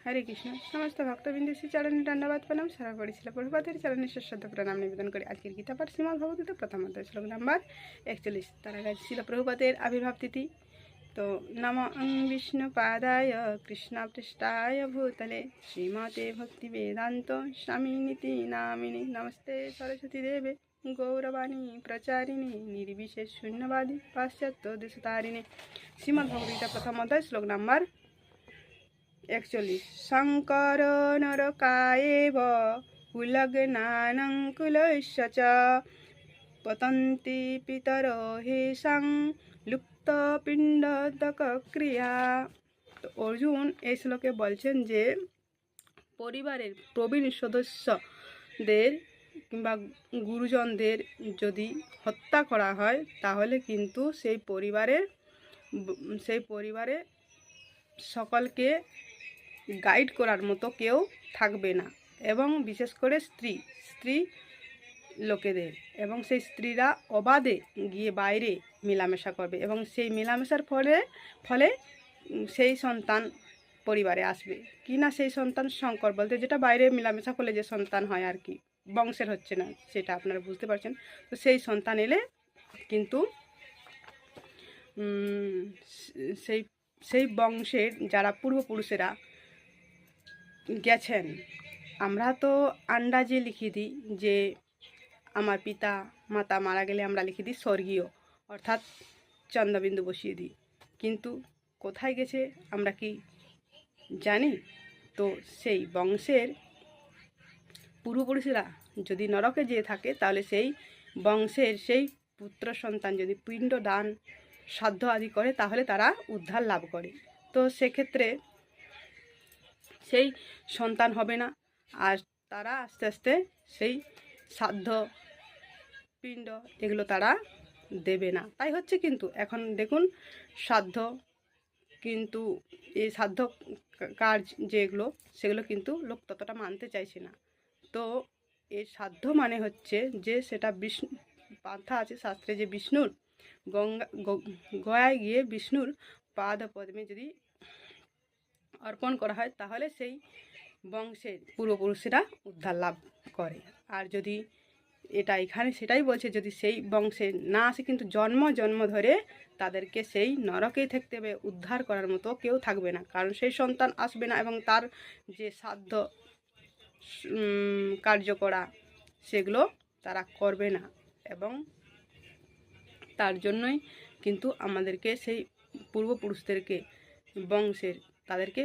হরে কৃষ্ণ। সমস্ত ভক্তবৃন্দ শ্রী চরণে দণ্ডবাদ প্রণাম। সারা পড়েছিল প্রভুপাদের চরণে শ্রদ্ধ প্রণাম নিবেদন করে আজকের গীতাপাঠ শ্রীমদ্ ভগবদ্গীতা প্রথম অধ্যায় শ্লোক নাম্বার 41। তার আগে ছিল প্রভুপাদের আবির্ভাব তিথি। তো নম বিষ্ণু পাদায় কৃষ্ণপৃষ্ঠায় ভূতলে শ্রীমতে ভক্তি বেদান্ত স্বামিনীতি নামিনি নমস্তে সরস্বতী দেবে গৌরবাণী প্রচারিণী নির্বিশেষ শূন্যবাদী পাশ্চাত্য দেশতারিণী। শ্রীমদ্ ভগবদ্গীতা প্রথম অধ্যায় শ্লোক নাম্বার 41। শঙ্কর নরকায়েব উলগ্নানঙ্কুলস্য চ পতন্তি পিতর হেষাং লুপ্ত পিণ্ডোদক ক্রিয়া। তো অর্জুন এই শ্লোকে বলছেন যে পরিবারের প্রবীণ সদস্যদের কিংবা গুরুজনদের যদি হত্যা করা হয় তাহলে কিন্তু সেই পরিবারে সকলকে গাইড করার মতো কেউ থাকবে না, এবং বিশেষ করে স্ত্রী লোকেদের, এবং সেই স্ত্রীরা অবাধে গিয়ে বাইরে মেলামেশা করবে এবং সেই মেলামেশার ফলে সেই সন্তান পরিবারে আসবে কি না, সেই সন্তান সংকর বলতে যেটা বাইরে মেলামেশা করলে যে সন্তান হয় আর কি, বংশের হচ্ছে না, সেটা আপনারা বুঝতে পারছেন। তো সেই সন্তান এলে কিন্তু সেই বংশের যারা পূর্বপুরুষেরা গেছেন, আমরা তো আন্দাজে লিখে দিই যে আমার পিতা মাতা মারা গেলে আমরা লিখে দিই স্বর্গীয়, অর্থাৎ চন্দ্রবিন্দু বসিয়ে দিই, কিন্তু কোথায় গেছে আমরা কি জানি? তো সেই বংশের পূর্বপুরুষেরা যদি নরকে যেয়ে থাকে তাহলে সেই বংশের সেই পুত্র সন্তান যদি পিণ্ড দান শ্রাদ্ধ আদি করে তাহলে তারা উদ্ধার লাভ করে। তো সেক্ষেত্রে সেই সন্তান হবে না, আর তারা আস্তে আস্তে সেই শ্রাদ্ধ পিণ্ড এগুলো তারা দেবে না। তাই হচ্ছে কিন্তু এখন দেখুন শ্রাদ্ধ, কিন্তু এই শ্রাদ্ধ কাজ যেগুলো সেগুলো কিন্তু লোক ততটা মানতে চাইছে না। তো এই শ্রাদ্ধ মানে হচ্ছে যে সেটা বিষ্ণু পান্থা আছে শাস্ত্রে যে বিষ্ণুর গয়ায় গিয়ে বিষ্ণুর পাদ পদ্মে যদি অর্পণ করা হয় তাহলে সেই বংশের পূর্বপুরুষেরা উদ্ধার লাভ করে। আর যদি এটা এখানে সেটাই বলছে, যদি সেই বংশে না আসে কিন্তু জন্ম ধরে তাদেরকে সেই নরকেই থাকতে হবে, উদ্ধার করার মতো কেউ থাকবে না, কারণ সেই সন্তান আসবে না এবং তার যে সাধ্য কার্য করা সেগুলো তারা করবে না, এবং তার জন্যই কিন্তু আমাদেরকে সেই পূর্বপুরুষদেরকে বংশের তাদেরকে